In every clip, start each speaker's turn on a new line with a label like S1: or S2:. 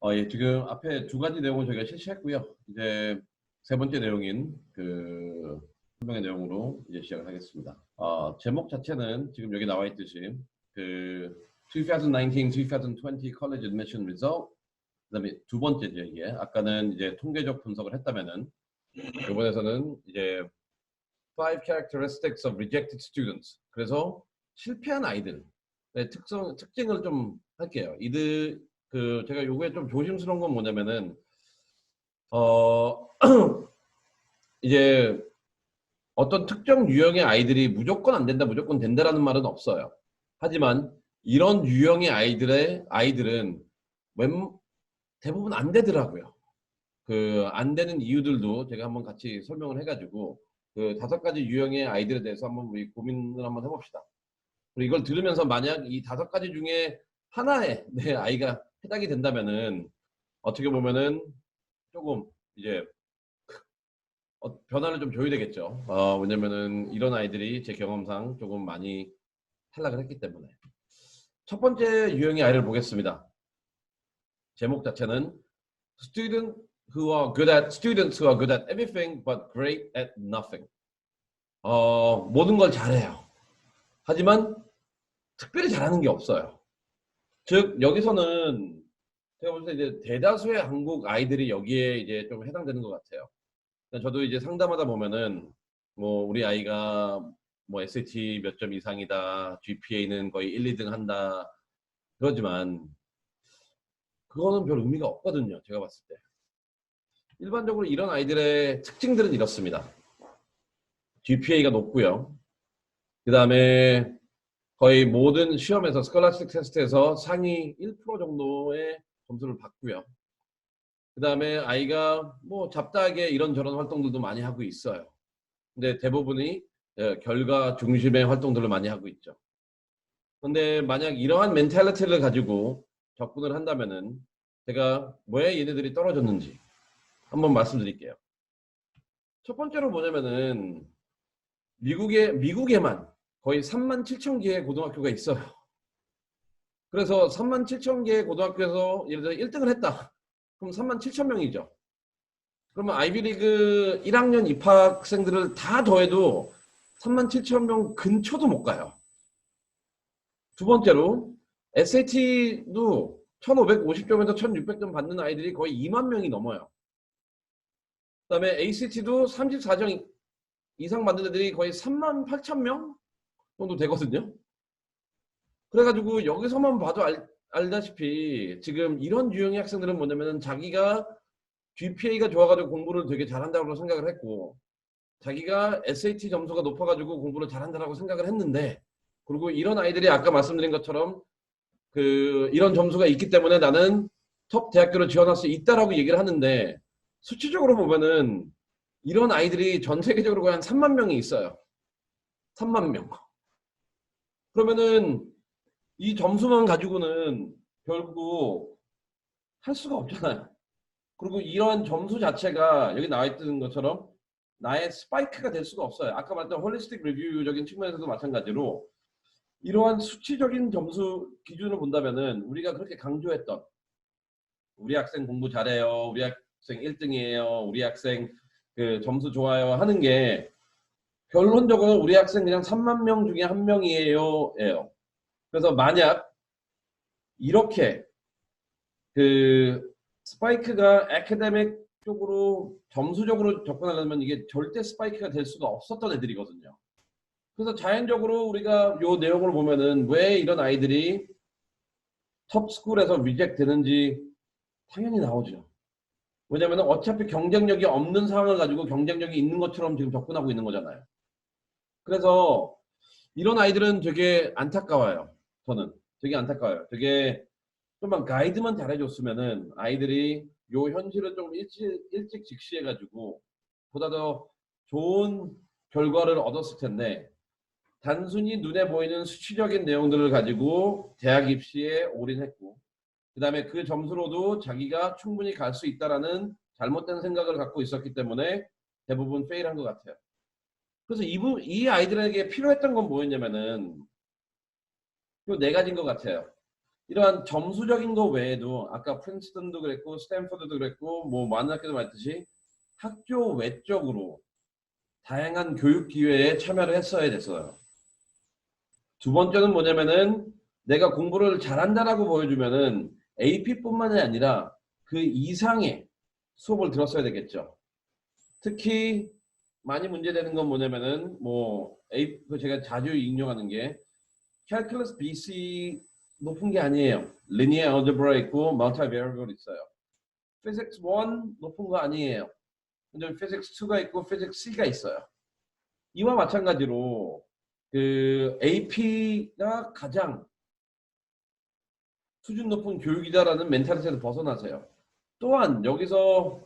S1: 예, 지금 앞에 두 가지 내용을 저희가 실시했고요. 이제 세 번째 내용인 그 설명의 내용으로 이제 시작을 하겠습니다. 제목 자체는 지금 여기 나와 있듯이 그 2019-2020 college admission result, 그다음에 두 번째죠 이게. 아까는 이제 통계적 분석을 했다면은 이번에서는 이제 five characteristics of rejected students. 그래서 실패한 아이들의 특징을 좀 할게요. 제가 요거에 좀 조심스러운 건 뭐냐면은, 이제 어떤 특정 유형의 아이들이 무조건 안 된다, 무조건 된다라는 말은 없어요. 하지만 이런 유형의 아이들은 대부분 안 되더라고요. 그 안 되는 이유들도 제가 한번 같이 설명을 해가지고 그 5가지 유형의 아이들에 대해서 한번 우리 고민을 한번 해봅시다. 그리고 이걸 들으면서 만약 이 5가지 중에 하나에 내 아이가 해당이 된다면은 어떻게 보면은 조금 이제 변화를 좀 줘야 되겠죠. 왜냐면은 이런 아이들이 제 경험상 조금 많이 탈락을 했기 때문에. 첫 번째 유형의 아이를 보겠습니다. 제목 자체는 students who are good at everything but great at nothing. 모든 걸 잘해요. 하지만 특별히 잘하는 게 없어요. 즉 여기서는 제가 볼 때 이제 대다수의 한국 아이들이 여기에 이제 좀 해당되는 것 같아요. 저도 이제 상담하다 보면은 뭐 우리 아이가 뭐 SAT 몇 점 이상이다, GPA는 거의 1, 2등 한다 그러지만 그거는 별 의미가 없거든요. 제가 봤을 때. 일반적으로 이런 아이들의 특징들은 이렇습니다. GPA가 높고요. 그 다음에 거의 모든 시험에서 스콜라스틱 테스트에서 상위 1% 정도의 점수를 받고요. 그 다음에 아이가 뭐 잡다하게 이런저런 활동들도 많이 하고 있어요. 근데 대부분이 결과 중심의 활동들을 많이 하고 있죠. 근데 만약 이러한 멘탈리티를 가지고 접근을 한다면은 제가 왜 얘네들이 떨어졌는지 한번 말씀드릴게요. 첫 번째로 뭐냐면은 미국에만 거의 37,000개의 고등학교가 있어요. 그래서 37,000개의 고등학교에서 예를 들어 1등을 했다. 그럼 37,000명이죠. 그러면 아이비리그 1학년 입학생들을 다 더해도 37,000명 근처도 못 가요. 두 번째로 SAT도 1,550점에서 1,600점 받는 아이들이 거의 2만 명이 넘어요. 그 다음에 ACT도 34점 이상 받는 애들이 거의 38,000명 정도 되거든요. 그래가지고 여기서만 봐도 알다시피 지금 이런 유형의 학생들은 뭐냐면 자기가 GPA가 좋아가지고 공부를 되게 잘한다고 생각을 했고 자기가 SAT 점수가 높아가지고 공부를 잘한다고 생각을 했는데 그리고 이런 아이들이 아까 말씀드린 것처럼 이런 점수가 있기 때문에 나는 톱 대학교를 지원할 수 있다라고 얘기를 하는데 수치적으로 보면은 이런 아이들이 전 세계적으로 거의 한 3만 명이 있어요. 3만 명. 그러면은 이 점수만 가지고는 결국 할 수가 없잖아요. 그리고 이러한 점수 자체가 여기 나와 있는 것처럼 나의 스파이크가 될 수가 없어요. 아까 말했던 홀리스틱 리뷰적인 측면에서도 마찬가지로 이러한 수치적인 점수 기준을 본다면은 우리가 그렇게 강조했던 우리 학생 공부 잘해요. 우리 학생 1등이에요. 우리 학생 점수 좋아요 하는 게 결론적으로 우리 학생 그냥 3만 명 중에 한 명이에요. 그래서 만약 이렇게 스파이크가 애카데믹 쪽으로 점수적으로 접근하려면 이게 절대 스파이크가 될 수가 없었던 애들이거든요. 그래서 자연적으로 우리가 요 내용을 보면은 왜 이런 아이들이 톱스쿨에서 리젝트 되는지 당연히 나오죠. 왜냐면 어차피 경쟁력이 없는 상황을 가지고 경쟁력이 있는 것처럼 지금 접근하고 있는 거잖아요. 그래서 이런 아이들은 되게 안타까워요. 저는 되게 안타까워요. 되게 좀만 가이드만 잘해줬으면은 아이들이 요 현실을 좀 일찍 직시해가지고 보다 더 좋은 결과를 얻었을 텐데 단순히 눈에 보이는 수치적인 내용들을 가지고 대학 입시에 올인했고 그 다음에 그 점수로도 자기가 충분히 갈 수 있다라는 잘못된 생각을 갖고 있었기 때문에 대부분 페일한 것 같아요. 그래서 이 아이들에게 필요했던 건 뭐였냐면은 요 4가지인 것 같아요. 이러한 점수적인 거 외에도 아까 프린스턴도 그랬고 스탠퍼드도 그랬고 뭐 많은 학교도 말했듯이 학교 외적으로 다양한 교육 기회에 참여를 했어야 됐어요. 두 번째는 뭐냐면은 내가 공부를 잘한다라고 보여주면은 AP뿐만이 아니라 그 이상의 수업을 들었어야 되겠죠. 특히 많이 문제되는 건 뭐냐면은 제가 자주 인용하는 게 Calculus BC 높은 게 아니에요. Linear Algebra 있고 Multivariable 있어요. Physics 1 높은 거 아니에요. 근데 Physics 2가 있고 Physics C가 있어요. 이와 마찬가지로 그 AP가 가장 수준 높은 교육이다라는 멘탈리티에서 벗어나세요. 또한 여기서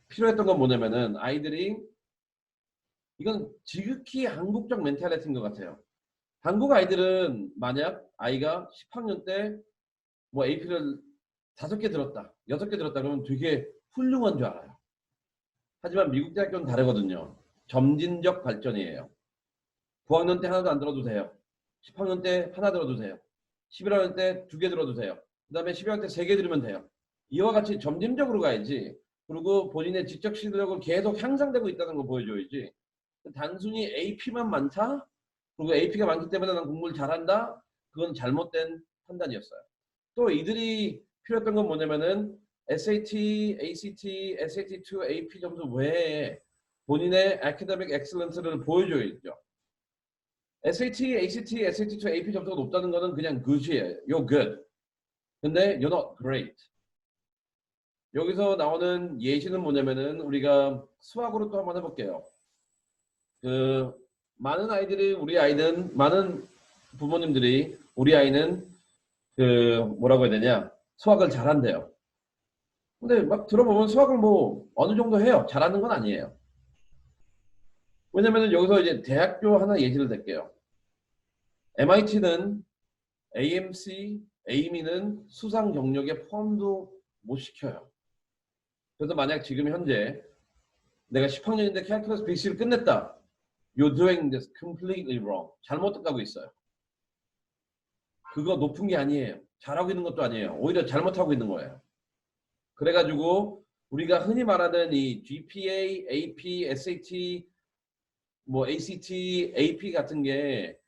S1: 필요했던 건 뭐냐면은 아이들이 이건 지극히 한국적 멘탈리티인 것 같아요. 한국 아이들은 만약 아이가 10학년 때 뭐 AP를 5개 들었다, 6개 들었다 그러면 되게 훌륭한 줄 알아요. 하지만 미국 대학교는 다르거든요. 점진적 발전이에요. 9학년 때 하나도 안 들어도 돼요. 10학년 때 하나 들어도 돼요. 11학년 때 2개 들어도 돼요. 그 다음에 12학년 때 3개 들으면 돼요. 이와 같이 점진적으로 가야지. 그리고 본인의 지적 실력을 계속 향상되고 있다는 걸 보여줘야지. 단순히 AP만 많다? 그리고 AP가 많기 때문에 난 공부를 잘한다? 그건 잘못된 판단이었어요. 또 이들이 필요했던 건 뭐냐면은 SAT, ACT, SAT2, AP 점수 외에 본인의 academic excellence를 보여줘야죠. SAT, ACT, SAT2, AP 점수가 높다는 거는 그냥 good이에요. You're good. 근데 you're not great. 여기서 나오는 예시는 뭐냐면은 우리가 수학으로 또 한번 해볼게요. 많은 아이들이 많은 부모님들이 우리 아이는 뭐라고 해야 되냐 수학을 잘한대요. 근데 막 들어보면 수학을 뭐 어느 정도 해요. 잘하는 건 아니에요. 왜냐면은 여기서 이제 대학교 하나 예시를 댈게요. MIT는 AMC, AIME는 수상 경력에 포함도 못 시켜요. 그래서 만약 지금 현재 내가 10학년인데 캘큘러스 BC를 끝냈다. You're doing this completely wrong. 잘못 가고 있어요. 그거 높은 게 아니에요. 잘하고 있는 것도 아니에요. 오히려 잘못하고 있는 거예요. 그래가지고 우리가 흔히 말하는 이 GPA, AP, SAT, 뭐 ACT, AP 같은 게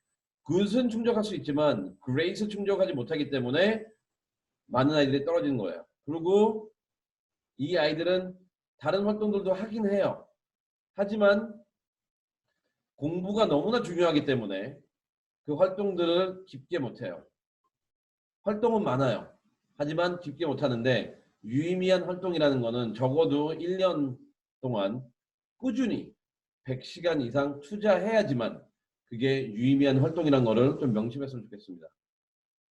S1: 굿은 충족할 수 있지만 그레이스 충족하지 못하기 때문에 많은 아이들이 떨어지는 거예요. 그리고 이 아이들은 다른 활동들도 하긴 해요. 하지만 공부가 너무나 중요하기 때문에 그 활동들을 깊게 못해요. 활동은 많아요. 하지만 깊게 못하는데 유의미한 활동이라는 거는 적어도 1년 동안 꾸준히 100시간 이상 투자해야지만 그게 유의미한 활동이라는 거를 좀 명심했으면 좋겠습니다.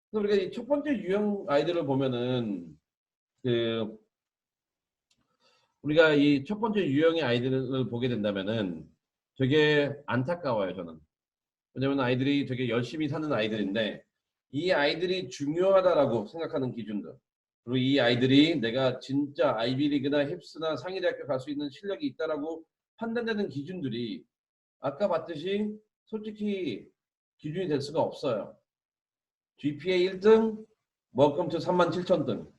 S1: 그래서 우리가 이 첫 번째 유형 아이들을 보면은 우리가 이 첫 번째 유형의 아이들을 보게 된다면은 되게 안타까워요, 저는. 왜냐면 아이들이 되게 열심히 사는 아이들인데 이 아이들이 중요하다라고 생각하는 기준들 그리고 이 아이들이 내가 진짜 아이비리그나 힙스나 상위대학교 갈 수 있는 실력이 있다라고 판단되는 기준들이 아까 봤듯이 솔직히 기준이 될 수가 없어요. GPA 1등, Welcome to 37,000등,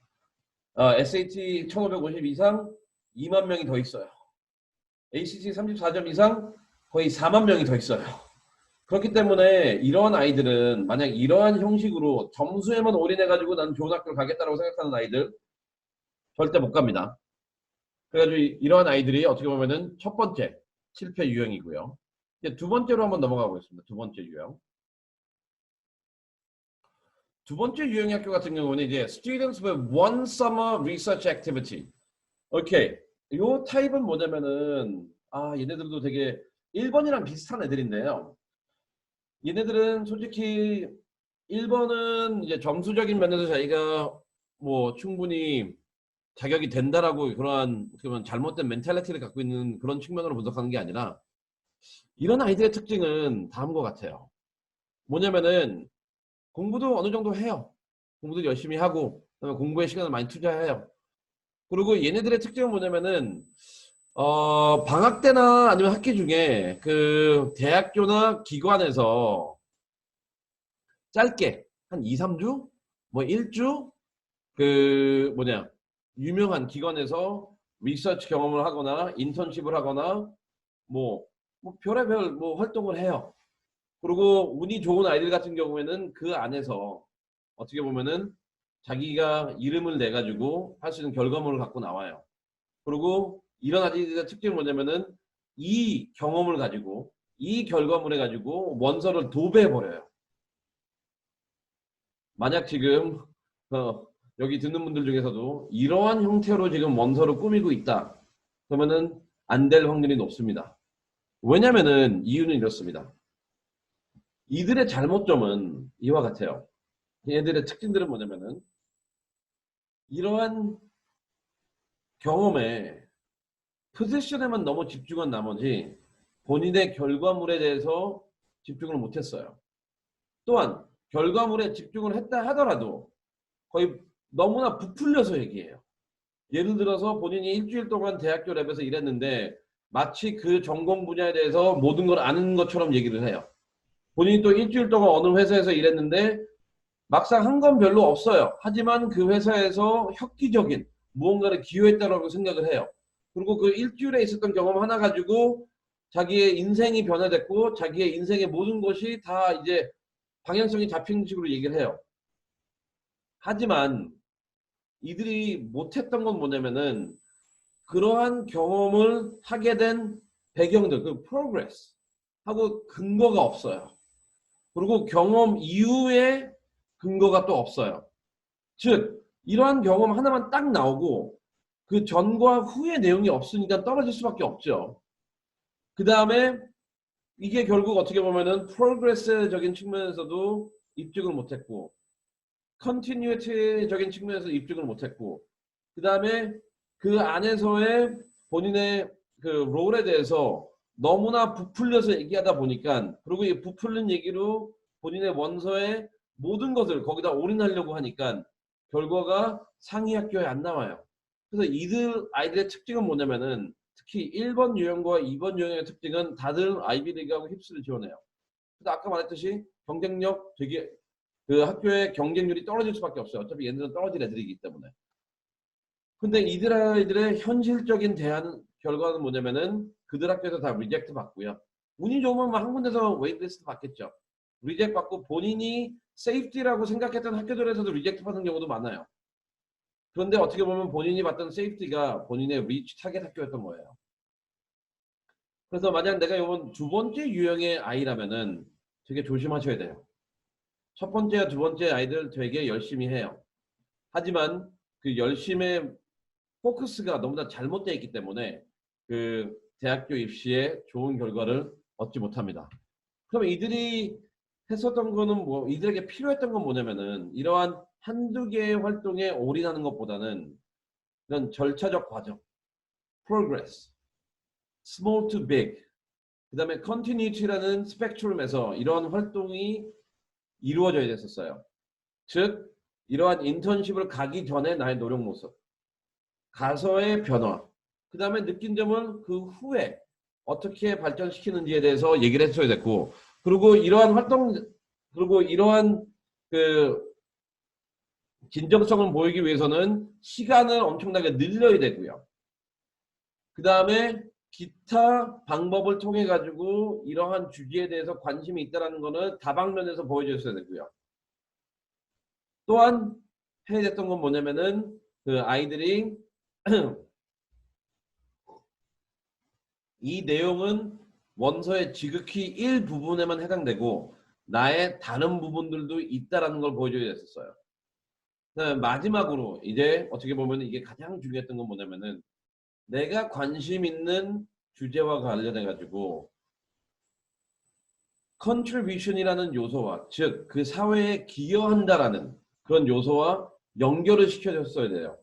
S1: SAT 1550 이상 2만 명이 더 있어요. ACT 34점 이상 거의 4만 명이 더 있어요. 그렇기 때문에 이러한 아이들은 만약 이러한 형식으로 점수에만 올인해가지고 나는 좋은 학교를 가겠다라고 생각하는 아이들 절대 못 갑니다. 그래가지고 이러한 아이들이 어떻게 보면은 첫 번째 실패 유형이고요. 이제 두 번째로 한번 넘어가 보겠습니다. 두 번째 유형. 두 번째 유형의 학교 같은 경우는 이제 Students with one summer research activity. 오케이. 요 타입은 뭐냐면은 얘네들도 되게 1번이랑 비슷한 애들인데요. 얘네들은 솔직히 1번은 이제 점수적인 면에서 자기가 뭐 충분히 자격이 된다라고 그러한 잘못된 멘탈리티를 갖고 있는 그런 측면으로 분석하는 게 아니라 이런 아이들의 특징은 다음과 같아요. 뭐냐면은 공부도 어느 정도 해요. 공부도 열심히 하고 그다음에 공부에 시간을 많이 투자해요. 그리고 얘네들의 특징은 뭐냐면은 방학 때나 아니면 학기 중에 그 대학교나 기관에서 짧게 한 2, 3주 뭐 일주 그 뭐냐 유명한 기관에서 리서치 경험을 하거나 인턴십을 하거나 뭐, 별의별 뭐 활동을 해요. 그리고 운이 좋은 아이들 같은 경우에는 그 안에서 어떻게 보면은 자기가 이름을 내 가지고 할 수 있는 결과물을 갖고 나와요. 그리고 이런 아이들의 특징이 뭐냐면은 이 경험을 가지고 이 결과물을 가지고 원서를 도배해 버려요. 만약 지금 여기 듣는 분들 중에서도 이러한 형태로 지금 원서를 꾸미고 있다. 그러면은 안 될 확률이 높습니다. 왜냐면은 이유는 이렇습니다. 이들의 잘못점은 이와 같아요. 얘들의 특징들은 뭐냐면은 이러한 경험에 포지션에만 너무 집중한 나머지 본인의 결과물에 대해서 집중을 못했어요. 또한 결과물에 집중을 했다 하더라도 거의 너무나 부풀려서 얘기해요. 예를 들어서 본인이 일주일 동안 대학교 랩에서 일했는데 마치 그 전공 분야에 대해서 모든 걸 아는 것처럼 얘기를 해요. 본인이 또 일주일 동안 어느 회사에서 일했는데 막상 한 건 별로 없어요. 하지만 그 회사에서 획기적인 무언가를 기여했다고 생각을 해요. 그리고 그 일주일에 있었던 경험 하나 가지고 자기의 인생이 변화됐고 자기의 인생의 모든 것이 다 이제 방향성이 잡힌 식으로 얘기를 해요. 하지만 이들이 못했던 건 뭐냐면은 그러한 경험을 하게 된 배경들, 그 프로그레스 하고 근거가 없어요. 그리고 경험 이후에 근거가 또 없어요. 즉 이러한 경험 하나만 딱 나오고 그 전과 후의 내용이 없으니까 떨어질 수밖에 없죠. 그 다음에 이게 결국 어떻게 보면은 프로그레스적인 측면에서도 입증을 못했고 컨티뉴티적인 측면에서 입증을 못했고 그 다음에 그 안에서의 본인의 그 롤에 대해서 너무나 부풀려서 얘기하다 보니까 그리고 이 부풀린 얘기로 본인의 원서의 모든 것을 거기다 올인하려고 하니까 결과가 상위 학교에 안 나와요. 그래서 이들 아이들의 특징은 뭐냐면은 특히 1번 유형과 2번 유형의 특징은 다들 아이비리그하고 힙스를 지원해요. 그래서 아까 말했듯이 경쟁력 되게 그 학교의 경쟁률이 떨어질 수밖에 없어요. 어차피 얘네들은 떨어질 애들이기 때문에. 근데 이들 아이들의 현실적인 대안 결과는 뭐냐면은 그들 학교에서 다 리젝트 받고요. 운이 좋으면 한 군데서 웨이트리스트 받겠죠. 리젝트 받고 본인이 세이프티라고 생각했던 학교들에서도 리젝트 받는 경우도 많아요. 그런데 어떻게 보면 본인이 받던 세이프티가 본인의 리치 타겟 학교였던 거예요. 그래서 만약 내가 이번 두 번째 유형의 아이라면은 되게 조심하셔야 돼요. 첫 번째와 두 번째 아이들 되게 열심히 해요. 하지만 그 열심의 포커스가 너무나 잘못되어 있기 때문에 그 대학교 입시에 좋은 결과를 얻지 못합니다. 그럼 이들이 했었던 거는 뭐 이들에게 필요했던 건 뭐냐면은 이러한 한두 개의 활동에 올인하는 것보다는 이런 절차적 과정, progress, small to big, 그 다음에 continuity라는 스펙트럼에서 이러한 활동이 이루어져야 됐었어요. 즉 이러한 인턴십을 가기 전에 나의 노력 모습, 가서의 변화, 그 다음에 느낀 점을 그 후에 어떻게 발전시키는지에 대해서 얘기를 했어야 됐고, 그리고 이러한 활동, 그리고 이러한 그 진정성을 보이기 위해서는 시간을 엄청나게 늘려야 되고요. 그 다음에 기타 방법을 통해 가지고 이러한 주제에 대해서 관심이 있다는 거는 다방면에서 보여줬어야 되고요. 또한 해야 됐던 건 뭐냐면은 그 아이들이 이 내용은 원서의 지극히 일부분에만 해당되고 나의 다른 부분들도 있다라는 걸 보여줘야 됐었어요. 마지막으로 이제 어떻게 보면 이게 가장 중요했던 건 뭐냐면은 내가 관심 있는 주제와 관련해 가지고 contribution이라는 요소와 즉 그 사회에 기여한다라는 그런 요소와 연결을 시켜줬어야 돼요.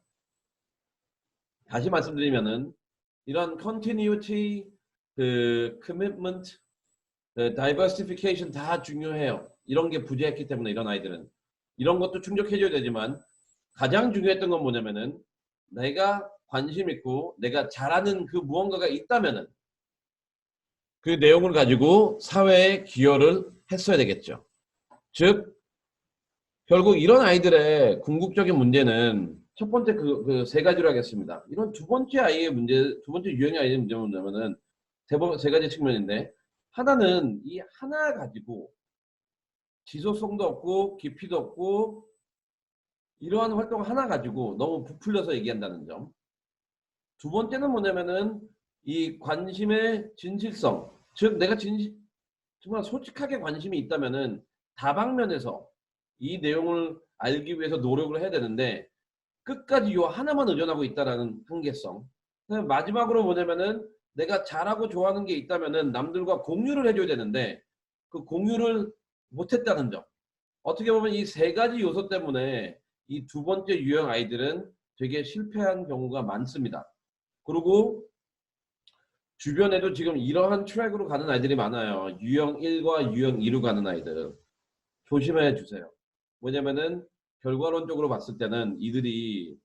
S1: 다시 말씀드리면은 이런 continuity, 그 commitment, 그 diversification 다 중요해요. 이런 게 부재했기 때문에 이런 아이들은 이런 것도 충족해줘야 되지만 가장 중요했던 건 뭐냐면은 내가 관심 있고 내가 잘하는 그 무언가가 있다면은 그 내용을 가지고 사회에 기여를 했어야 되겠죠. 즉 결국 이런 아이들의 궁극적인 문제는 첫 번째 그 세 가지로 하겠습니다. 이런 두 번째 아이의 문제, 두 번째 유형의 아이의 문제는 뭐냐면은 대부분 세 가지 측면인데, 하나는 이 하나 가지고 지속성도 없고 깊이도 없고 이러한 활동 하나 가지고 너무 부풀려서 얘기한다는 점. 두 번째는 뭐냐면은 이 관심의 진실성, 즉 내가 정말 솔직하게 관심이 있다면은 다방면에서 이 내용을 알기 위해서 노력을 해야 되는데 끝까지 요 하나만 의존하고 있다라는 한계성. 그다음에 마지막으로 뭐냐면은 내가 잘하고 좋아하는 게 있다면은 남들과 공유를 해줘야 되는데 그 공유를 못했다는 점. 어떻게 보면 이 세 가지 요소 때문에 이 두 번째 유형 아이들은 되게 실패한 경우가 많습니다. 그리고 주변에도 지금 이러한 트랙으로 가는 아이들이 많아요. 유형 1과 유형 2로 가는 아이들. 조심해 주세요. 뭐냐면은 결과론적으로 봤을 때는 이들이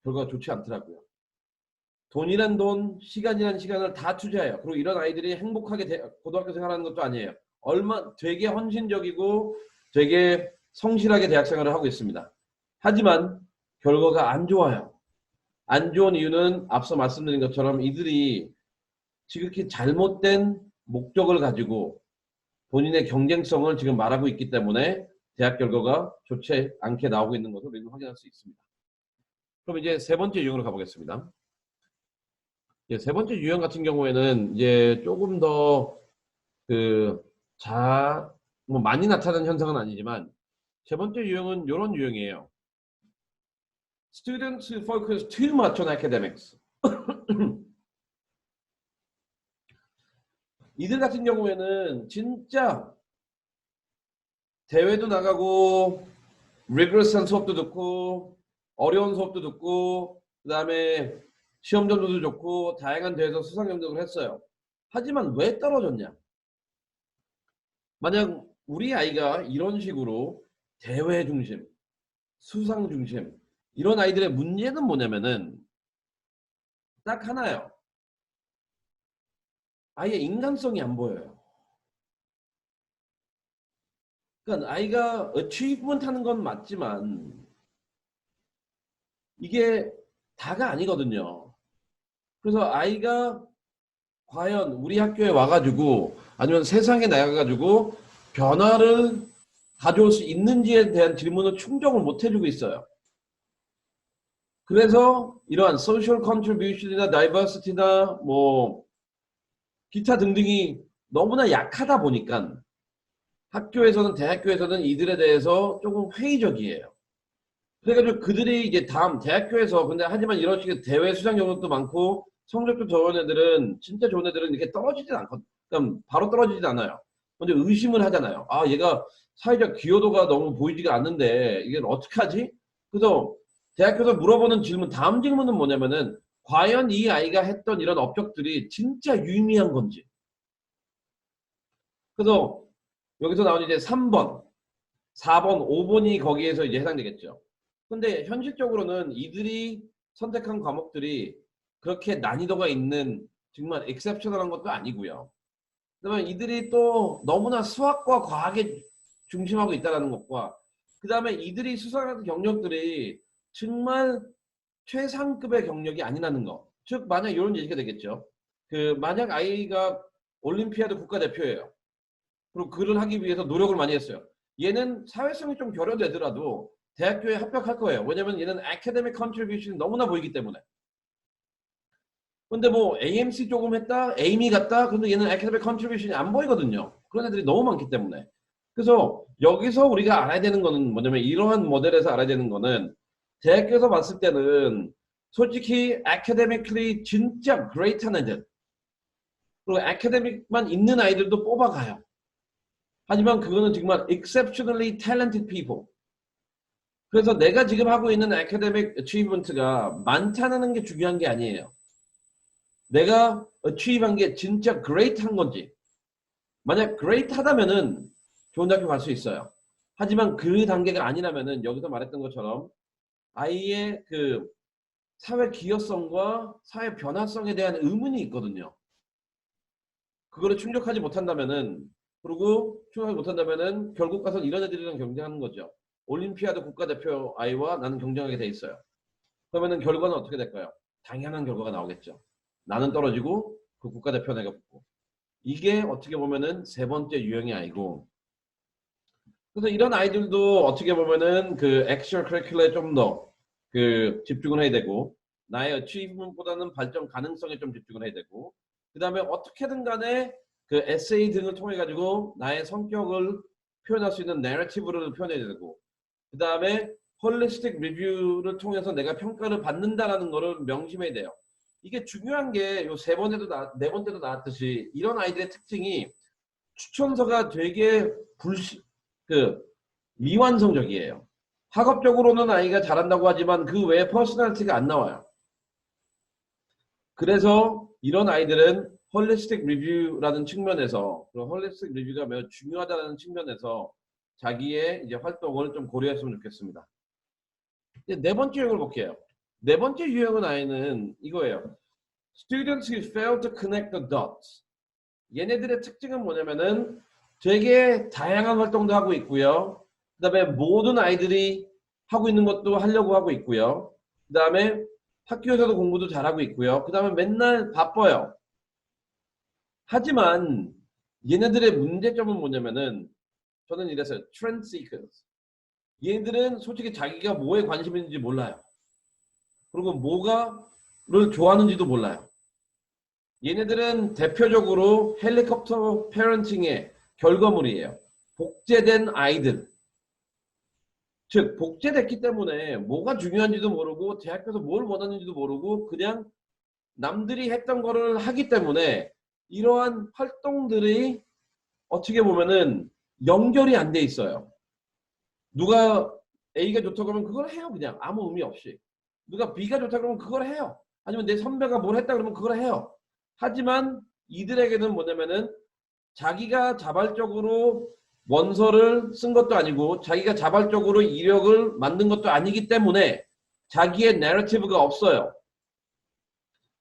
S1: 결과가 좋지 않더라고요. 돈이란 돈, 시간이란 시간을 다 투자해요. 그리고 이런 아이들이 행복하게 고등학교 생활하는 것도 아니에요. 되게 헌신적이고 되게 성실하게 대학 생활을 하고 있습니다. 하지만 결과가 안 좋아요. 안 좋은 이유는 앞서 말씀드린 것처럼 이들이 지극히 잘못된 목적을 가지고 본인의 경쟁성을 지금 말하고 있기 때문에 대학 결과가 좋지 않게 나오고 있는 것을 우리는 확인할 수 있습니다. 그럼 이제 세 번째 유형으로 가보겠습니다. 세 번째 유형 같은 경우에는 이제 조금 더 뭐 많이 나타나는 현상은 아니지만 세 번째 유형은 이런 유형이에요. Students who focus too much on academics. 이들 같은 경우에는 진짜 대회도 나가고 rigorous한 수업도 듣고 어려운 수업도 듣고 그 다음에 시험 점수도 좋고 다양한 대회에서 수상 경쟁을 했어요. 하지만 왜 떨어졌냐? 만약 우리 아이가 이런 식으로 대회 중심, 수상 중심 이런 아이들의 문제는 뭐냐면은 딱 하나예요. 아이의 인간성이 안 보여요. 그러니까 아이가 achievement 하는 건 맞지만 이게 다가 아니거든요. 그래서 아이가 과연 우리 학교에 와가지고 아니면 세상에 나가가지고 변화를 가져올 수 있는지에 대한 질문을 충족을 못 해주고 있어요. 그래서 이러한 social contribution이나 diversity나 뭐 기타 등등이 너무나 약하다 보니까 학교에서는 대학교에서는 이들에 대해서 조금 회의적이에요. 그래가지고 그들이 이제 다음 대학교에서 근데 하지만 이런 식의 대회 수상 경력도 많고 성적도 좋은 애들은 진짜 좋은 애들은 이렇게 떨어지진 않거든. 그럼 바로 떨어지진 않아요. 근데 의심을 하잖아요. 아 얘가 사회적 기여도가 너무 보이지가 않는데 이게 어떡하지? 그래서 대학교에서 물어보는 질문 다음 질문은 뭐냐면은 과연 이 아이가 했던 이런 업적들이 진짜 유의미한 건지. 그래서 여기서 나온 이제 3번, 4번, 5번이 거기에서 이제 해당되겠죠. 근데 현실적으로는 이들이 선택한 과목들이 그렇게 난이도가 있는 정말 엑셉셔널한 것도 아니고요. 그다음에 이들이 또 너무나 수학과 과학에 중심하고 있다는 것과 그 다음에 이들이 수상하는 경력들이 정말 최상급의 경력이 아니라는 것. 즉 만약 이런 얘기가 되겠죠. 만약 아이가 올림피아드 국가대표예요. 그리고 그를 하기 위해서 노력을 많이 했어요. 얘는 사회성이 좀 결여되더라도 대학교에 합격할 거예요. 왜냐면 얘는 academic contribution이 너무나 보이기 때문에. 근데 뭐 AMC 조금 했다, 에이미 갔다, 근데 얘는 academic contribution이 안 보이거든요. 그런 애들이 너무 많기 때문에. 그래서 여기서 우리가 알아야 되는 거는 뭐냐면 이러한 모델에서 알아야 되는 거는 대학교에서 봤을 때는 솔직히 academically 진짜 great한 애들 그리고 academic만 있는 아이들도 뽑아가요. 하지만 그거는 정말 exceptionally talented people. 그래서 내가 지금 하고 있는 academic achievement가 많다는 게 중요한 게 아니에요. 내가 achieve한 게 진짜 great한 건지. 만약 great하다면은 좋은 대학교 갈 수 있어요. 하지만 그 단계가 아니라면은 여기서 말했던 것처럼 아이의 사회 기여성과 사회 변화성에 대한 의문이 있거든요. 그거를 충족하지 못한다면은 그리고 충족하지 못한다면은 결국 가서 이런 애들이랑 경쟁하는 거죠. 올림피아드 국가대표 아이와 나는 경쟁하게 돼 있어요. 그러면은 결과는 어떻게 될까요? 당연한 결과가 나오겠죠. 나는 떨어지고 그 국가대표 내가 붙고. 이게 어떻게 보면은 세 번째 유형의 아이고, 그래서 이런 아이들도 어떻게 보면은 그 액션 커리큘러에 좀 더 그 집중을 해야 되고, 나의 어치브먼트보다는 발전 가능성에 좀 집중을 해야 되고, 그 다음에 어떻게든 간에 그 에세이 등을 통해 가지고 나의 성격을 표현할 수 있는 내러티브를 표현해야 되고, 그 다음에 홀리스틱 리뷰를 통해서 내가 평가를 받는다라는 거를 명심해야 돼요. 이게 중요한 게 요 세 번째도 네 번째도 나왔듯이 이런 아이들의 특징이 추천서가 되게 미완성적이에요. 학업적으로는 아이가 잘한다고 하지만 그 외에 퍼스널리티가 안 나와요. 그래서 이런 아이들은 홀리스틱 리뷰라는 측면에서, 그 홀리스틱 리뷰가 매우 중요하다는 측면에서 자기의 이제 활동을 좀 고려했으면 좋겠습니다. 이제 네 번째 유형을 볼게요. 네 번째 유형은 아이는 이거예요. Students who fail to connect the dots. 얘네들의 특징은 뭐냐면은 되게 다양한 활동도 하고 있고요. 그 다음에 모든 아이들이 하고 있는 것도 하려고 하고 있고요. 그 다음에 학교에서도 공부도 잘하고 있고요. 그 다음에 맨날 바빠요. 하지만 얘네들의 문제점은 뭐냐면은 저는 이래서요. Trend seekers. 얘네들은 솔직히 자기가 뭐에 관심 있는지 몰라요. 그리고 뭐가를 좋아하는지도 몰라요. 얘네들은 대표적으로 헬리콥터 페런팅의 결과물이에요. 복제된 아이들. 즉 복제됐기 때문에 뭐가 중요한지도 모르고 대학교에서 뭘 원하는지도 모르고 그냥 남들이 했던 거를 하기 때문에 이러한 활동들이 어떻게 보면은 연결이 안 돼 있어요. 누가 A가 좋다고 하면 그걸 해요. 그냥 아무 의미 없이. 누가 B가 좋다고 하면 그걸 해요. 아니면 내 선배가 뭘 했다 그러면 그걸 해요. 하지만 이들에게는 뭐냐면은 자기가 자발적으로 원서를 쓴 것도 아니고 자기가 자발적으로 이력을 만든 것도 아니기 때문에 자기의 내러티브가 없어요.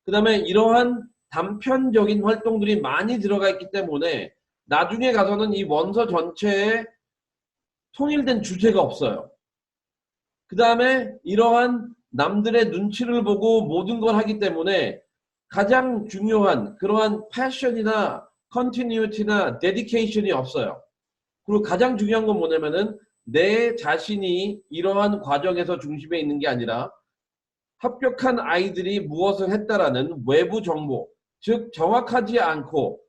S1: 그 다음에 이러한 단편적인 활동들이 많이 들어가 있기 때문에 나중에 가서는 이 원서 전체에 통일된 주제가 없어요. 그 다음에 이러한 남들의 눈치를 보고 모든 걸 하기 때문에 가장 중요한 그러한 패션이나 컨티뉴티나 데디케이션이 없어요. 그리고 가장 중요한 건 뭐냐면은 내 자신이 이러한 과정에서 중심에 있는 게 아니라 합격한 아이들이 무엇을 했다라는 외부 정보, 즉 정확하지 않고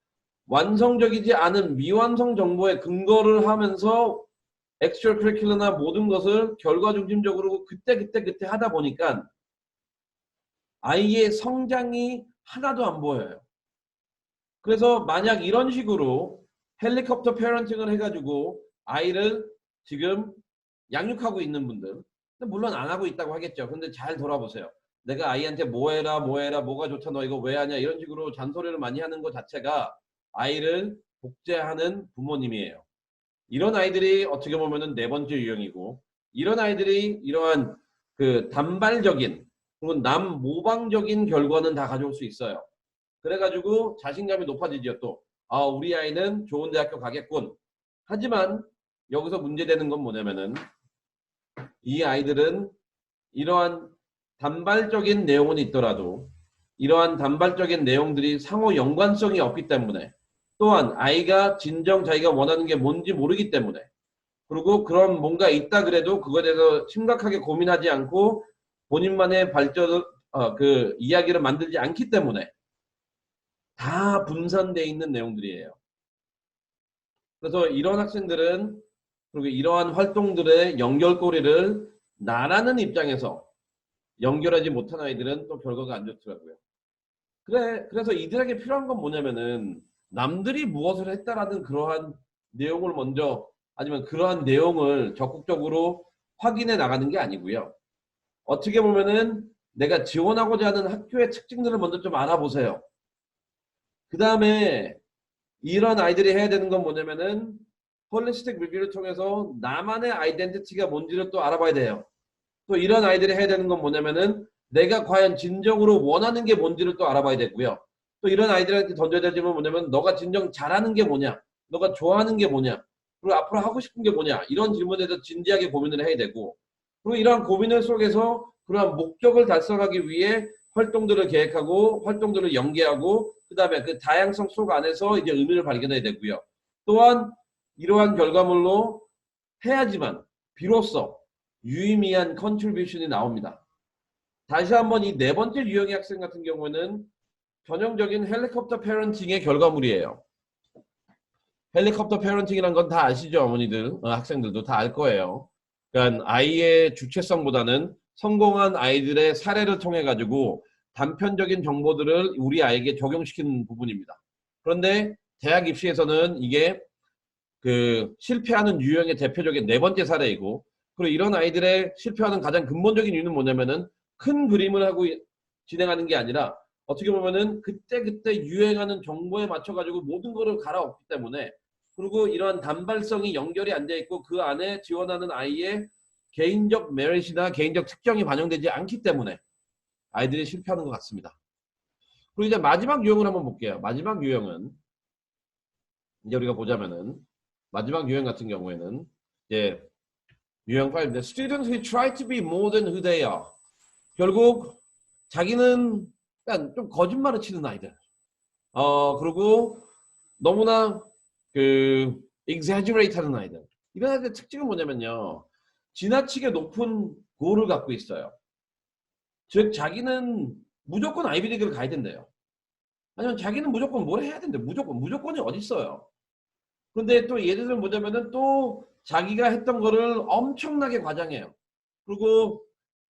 S1: 완성적이지 않은 미완성 정보에 근거를 하면서 엑스트라 커리큘러나 모든 것을 결과 중심적으로 그때 하다 보니까 아이의 성장이 하나도 안 보여요. 그래서 만약 이런 식으로 헬리콥터 페런팅을 해가지고 아이를 지금 양육하고 있는 분들, 물론 안 하고 있다고 하겠죠. 근데 잘 돌아보세요. 내가 아이한테 뭐 해라 뭐가 좋다 너 이거 왜 하냐 이런 식으로 잔소리를 많이 하는 것 자체가 아이를 복제하는 부모님이에요. 이런 아이들이 어떻게 보면은 네 번째 유형이고, 이런 아이들이 이러한 그 단발적인 그리고 남 모방적인 결과는 다 가져올 수 있어요. 그래가지고 자신감이 높아지죠. 또 우리 아이는 좋은 대학교 가겠군. 하지만 여기서 문제되는 건 뭐냐면은 이 아이들은 이러한 단발적인 내용은 있더라도 이러한 단발적인 내용들이 상호 연관성이 없기 때문에, 또한 아이가 진정 자기가 원하는 게 뭔지 모르기 때문에, 그리고 그런 뭔가 있다 그래도 그거에 대해서 심각하게 고민하지 않고 본인만의 발전 그 이야기를 만들지 않기 때문에 다 분산되어 있는 내용들이에요. 그래서 이런 학생들은 그리고 이러한 활동들의 연결고리를 나라는 입장에서 연결하지 못한 아이들은 또 결과가 안 좋더라고요. 그래서 이들에게 필요한 건 뭐냐면은 남들이 무엇을 했다라는 그러한 내용을 먼저, 아니면 그러한 내용을 적극적으로 확인해 나가는 게 아니고요. 어떻게 보면은 내가 지원하고자 하는 학교의 특징들을 먼저 좀 알아보세요. 그 다음에 이런 아이들이 해야 되는 건 뭐냐면은 홀리스틱 리뷰를 통해서 나만의 아이덴티티가 뭔지를 또 알아봐야 돼요. 또 이런 아이들이 해야 되는 건 뭐냐면은 내가 과연 진정으로 원하는 게 뭔지를 또 알아봐야 되고요. 또 이런 아이들한테 던져야 될 질문은 뭐냐면 너가 진정 잘하는 게 뭐냐, 너가 좋아하는 게 뭐냐, 그리고 앞으로 하고 싶은 게 뭐냐 이런 질문에 대해서 진지하게 고민을 해야 되고 그리고 이러한 고민을 속에서 그러한 목적을 달성하기 위해 활동들을 계획하고 활동들을 연계하고 그 다음에 그 다양성 속 안에서 이제 의미를 발견해야 되고요. 또한 이러한 결과물로 해야지만 비로소 유의미한 컨트리뷰션이 나옵니다. 다시 한번 이 네 번째 유형의 학생 같은 경우에는 전형적인 헬리콥터 패런팅의 결과물이에요. 헬리콥터 패런팅이란 건 다 아시죠? 어머니들, 학생들도 다 알 거예요. 그러니까 아이의 주체성보다는 성공한 아이들의 사례를 통해 가지고 단편적인 정보들을 우리 아이에게 적용시키는 부분입니다. 그런데 대학 입시에서는 이게 그 실패하는 유형의 대표적인 네 번째 사례이고 그리고 이런 아이들의 실패하는 가장 근본적인 이유는 뭐냐면은 큰 그림을 하고 진행하는 게 아니라 어떻게 보면은 그때그때 유행하는 정보에 맞춰가지고 모든 거를 갈아엎기 때문에 그리고 이러한 단발성이 연결이 안 돼 있고 그 안에 지원하는 아이의 개인적 메릿이나 개인적 특정이 반영되지 않기 때문에 아이들이 실패하는 것 같습니다. 그리고 이제 마지막 유형을 한번 볼게요. 마지막 유형은 이제 우리가 보자면은 마지막 유형 같은 경우에는 이제 유형 5인데 Students who try to be more than who they are. 결국 자기는 약간 좀 거짓말을 치는 아이들. 그리고 너무나 그 exaggerate 하는 아이들. 이런 아이들의 특징은 뭐냐면요. 지나치게 높은 고를 갖고 있어요. 즉 자기는 무조건 아이비리그를 가야 된대요. 아니면 자기는 무조건 뭘 해야 된대. 무조건이 어디 있어요. 그런데 또 예를 들면 뭐냐면은 또 자기가 했던 거를 엄청나게 과장해요. 그리고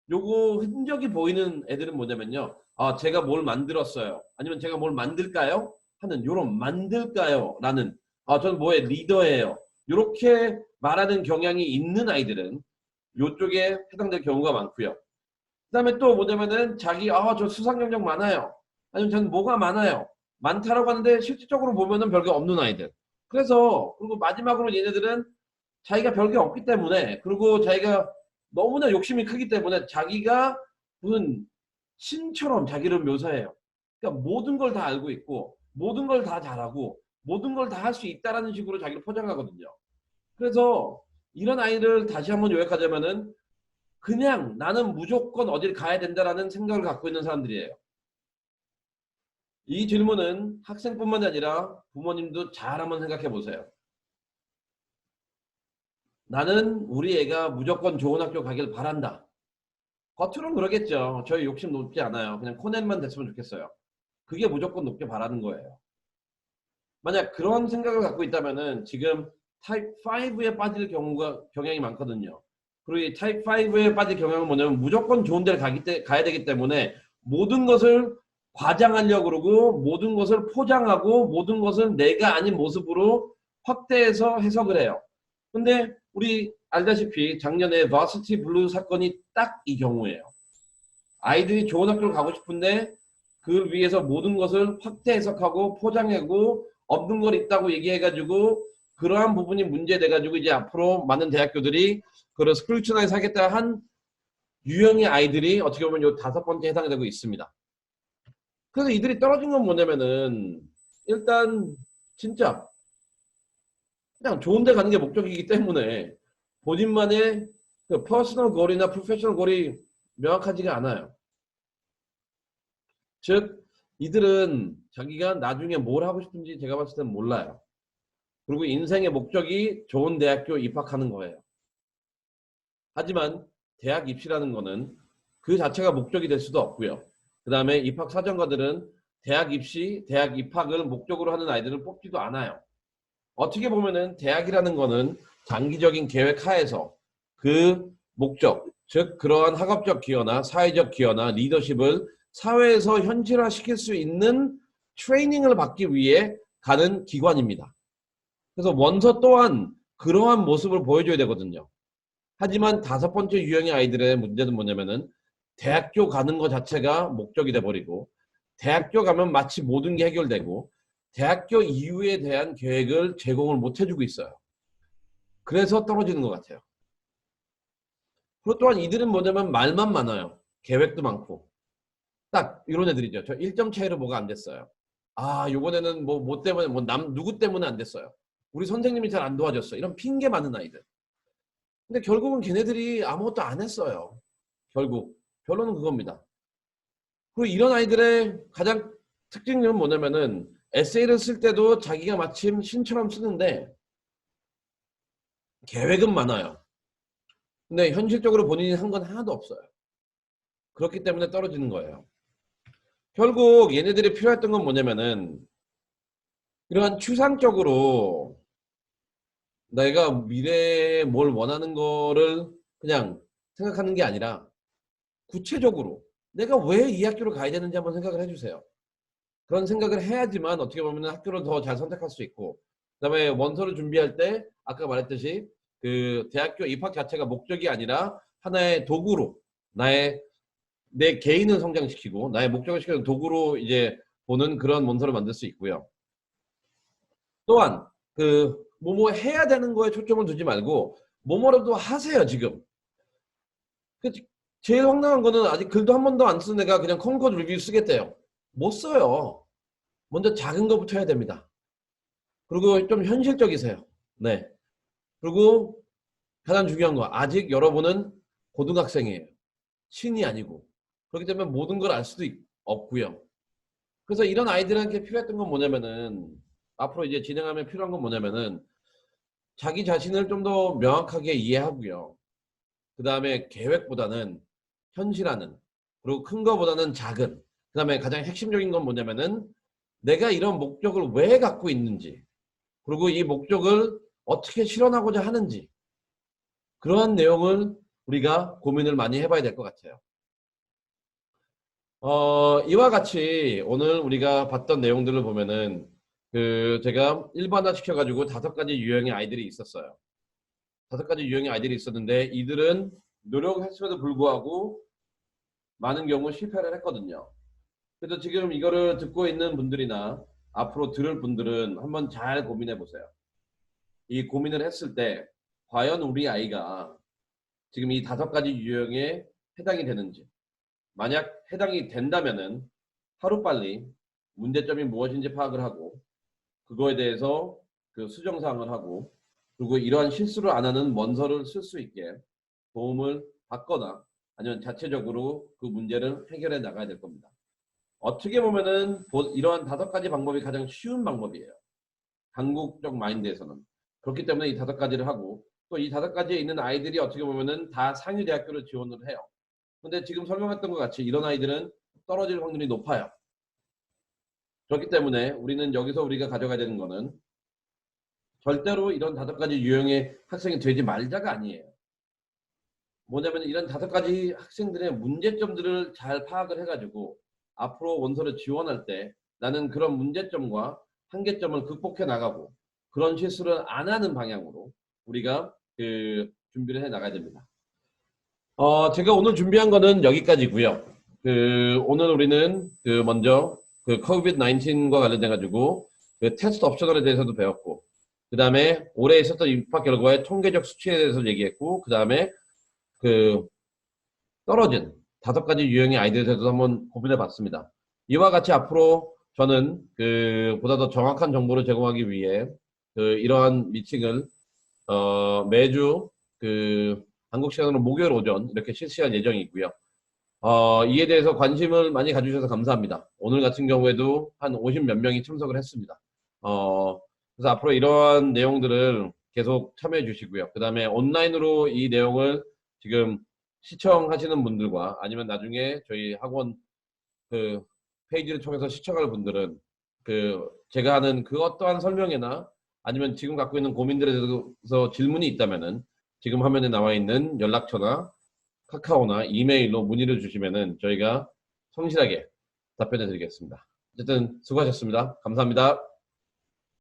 S1: 요거 흔적이 보이는 애들은 뭐냐면요. 제가 뭘 만들었어요. 아니면 제가 뭘 만들까요? 하는 요런 만들까요? 라는 저는 뭐의 리더예요. 요렇게 말하는 경향이 있는 아이들은 요쪽에 해당될 경우가 많고요. 그 다음에 또 뭐냐면은 자기 저 수상 경력 많아요. 아니면 저는 뭐가 많아요. 많다라고 하는데 실질적으로 보면은 별게 없는 아이들. 그리고 마지막으로 얘네들은 자기가 별게 없기 때문에 그리고 자기가 너무나 욕심이 크기 때문에 자기가 무슨 신처럼 자기를 묘사해요. 그러니까 모든 걸 다 알고 있고 모든 걸 다 잘하고 모든 걸 다 할 수 있다라는 식으로 자기를 포장하거든요. 그래서 이런 아이를 다시 한번 요약하자면은 그냥 나는 무조건 어딜 가야 된다라는 생각을 갖고 있는 사람들이에요. 이 질문은 학생뿐만 아니라 부모님도 잘 한번 생각해 보세요. 나는 우리 애가 무조건 좋은 학교 가길 바란다. 겉으로는 그러겠죠. 저희 욕심 높지 않아요. 그냥 코넷만 됐으면 좋겠어요. 그게 무조건 높게 바라는 거예요. 만약 그런 생각을 갖고 있다면은 지금 타입 5에 빠질 경향이 많거든요. 그리고 이 타입 5에 빠질 경향은 뭐냐면 무조건 좋은 데를 가야 되기 때문에 모든 것을 과장하려고 그러고 모든 것을 포장하고 모든 것을 내가 아닌 모습으로 확대해서 해석을 해요. 근데 우리 알다시피 작년에 버시티 블루 사건이 딱 이 경우예요. 아이들이 좋은 학교를 가고 싶은데 그걸 위해서 모든 것을 확대 해석하고 포장하고 없는 걸 있다고 얘기해가지고 그러한 부분이 문제돼가지고 이제 앞으로 많은 대학교들이 그런 스크루티나이즈 하겠다 한 유형의 아이들이 어떻게 보면 요 5번째에 해당되고 있습니다. 그래서 이들이 떨어진 건 뭐냐면은 일단 진짜 그냥 좋은 데 가는 게 목적이기 때문에 본인만의 그 퍼스널 골이나 프로페셔널 골이 명확하지가 않아요. 즉 이들은 자기가 나중에 뭘 하고 싶은지 제가 봤을 때는 몰라요. 그리고 인생의 목적이 좋은 대학교 입학하는 거예요. 하지만 대학 입시라는 거는 그 자체가 목적이 될 수도 없고요. 그 다음에 입학 사정가들은 대학 입시, 대학 입학을 목적으로 하는 아이들을 뽑지도 않아요. 어떻게 보면은 대학이라는 거는 장기적인 계획 하에서 그 목적, 즉 그러한 학업적 기여나 사회적 기여나 리더십을 사회에서 현실화시킬 수 있는 트레이닝을 받기 위해 가는 기관입니다. 그래서 원서 또한 그러한 모습을 보여줘야 되거든요. 하지만 5번째 유형의 아이들의 문제는 뭐냐면은 대학교 가는 것 자체가 목적이 돼버리고 대학교 가면 마치 모든 게 해결되고 대학교 이후에 대한 계획을 제공을 못 해주고 있어요. 그래서 떨어지는 것 같아요. 그리고 또한 이들은 뭐냐면 말만 많아요. 계획도 많고. 딱 이런 애들이죠. 저 1점 차이로 뭐가 안 됐어요. 요번에는 뭐 때문에 누구 때문에 안 됐어요. 우리 선생님이 잘 안 도와줬어. 이런 핑계 많은 아이들. 근데 결국은 걔네들이 아무것도 안 했어요. 결국 결론은 그겁니다. 그리고 이런 아이들의 가장 특징은 뭐냐면은 에세이를 쓸 때도 자기가 마침 신처럼 쓰는데 계획은 많아요. 근데 현실적으로 본인이 한 건 하나도 없어요. 그렇기 때문에 떨어지는 거예요. 결국 얘네들이 필요했던 건 뭐냐면은 이러한 추상적으로 내가 미래에 뭘 원하는 거를 그냥 생각하는 게 아니라 구체적으로 내가 왜 이 학교를 가야 되는지 한번 생각을 해주세요. 그런 생각을 해야지만 어떻게 보면 학교를 더 잘 선택할 수 있고, 그다음에 원서를 준비할 때 아까 말했듯이 그 대학교 입학 자체가 목적이 아니라 하나의 도구로 내 개인을 성장시키고 나의 목적을 시키는 도구로 이제 보는 그런 원서를 만들 수 있고요. 또한 그 뭐뭐 해야 되는 거에 초점을 두지 말고 뭐뭐라도 하세요. 지금 제일 황당한 거는 아직 글도 한 번도 안 쓴 애가 그냥 콩코드 리뷰 쓰겠대요. 못 써요. 먼저 작은 거부터 해야 됩니다. 그리고 좀 현실적이세요. 네. 그리고 가장 중요한 거, 아직 여러분은 고등학생이에요. 신이 아니고. 그렇기 때문에 모든 걸 알 수도 없고요. 그래서 이런 아이들한테 필요했던 건 뭐냐면은, 앞으로 이제 진행하면 필요한 건 뭐냐면은 자기 자신을 좀 더 명확하게 이해하고요. 그 다음에 계획보다는 현실화는, 그리고 큰 거보다는 작은, 그 다음에 가장 핵심적인 건 뭐냐면은 내가 이런 목적을 왜 갖고 있는지, 그리고 이 목적을 어떻게 실현하고자 하는지, 그러한 내용을 우리가 고민을 많이 해봐야 될 것 같아요. 이와 같이 오늘 우리가 봤던 내용들을 보면은 제가 일반화 시켜가지고 5가지 유형의 아이들이 있었어요. 5가지 유형의 아이들이 있었는데 이들은 노력했음에도 불구하고 많은 경우 실패를 했거든요. 그래서 지금 이거를 듣고 있는 분들이나 앞으로 들을 분들은 한번 잘 고민해 보세요. 이 고민을 했을 때 과연 우리 아이가 지금 이 5가지 유형에 해당이 되는지, 만약 해당이 된다면은 하루빨리 문제점이 무엇인지 파악을 하고 그거에 대해서 그 수정사항을 하고, 그리고 이러한 실수를 안 하는 원서를 쓸 수 있게 도움을 받거나 아니면 자체적으로 그 문제를 해결해 나가야 될 겁니다. 어떻게 보면은 이러한 5가지 방법이 가장 쉬운 방법이에요. 한국적 마인드에서는. 그렇기 때문에 이 5가지를 하고, 또 이 5가지에 있는 아이들이 어떻게 보면은 다 상위대학교를 지원을 해요. 근데 지금 설명했던 것 같이 이런 아이들은 떨어질 확률이 높아요. 그렇기 때문에 우리는 여기서 우리가 가져가야 되는 거는 절대로 이런 5가지 유형의 학생이 되지 말자가 아니에요. 뭐냐면 이런 5가지 학생들의 문제점들을 잘 파악을 해가지고 앞으로 원서를 지원할 때 나는 그런 문제점과 한계점을 극복해 나가고 그런 실수를 안 하는 방향으로 우리가 준비를 해 나가야 됩니다. 제가 오늘 준비한 거는 여기까지고요. 오늘 우리는 먼저 COVID-19과 관련돼 가지고 테스트 옵셔널에 대해서도 배웠고, 그 다음에 올해 있었던 입학 결과의 통계적 수치에 대해서 얘기했고, 그 다음에 떨어진 5가지 유형의 아이들에 대해서 한번 고민해 봤습니다. 이와 같이 앞으로 저는 보다 더 정확한 정보를 제공하기 위해 이러한 미팅을 매주 한국 시간으로 목요일 오전 이렇게 실시할 예정이고요. 이에 대해서 관심을 많이 가주셔서 감사합니다. 오늘 같은 경우에도 한 50 몇 명이 참석을 했습니다. 그래서 앞으로 이러한 내용들을 계속 참여해 주시고요. 그 다음에 온라인으로 이 내용을 지금 시청하시는 분들과 아니면 나중에 저희 학원 페이지를 통해서 시청할 분들은 제가 하는 어떠한 설명이나 아니면 지금 갖고 있는 고민들에 대해서 질문이 있다면은 지금 화면에 나와 있는 연락처나 카카오나 이메일로 문의를 주시면은 저희가 성실하게 답변해 드리겠습니다. 어쨌든 수고하셨습니다. 감사합니다.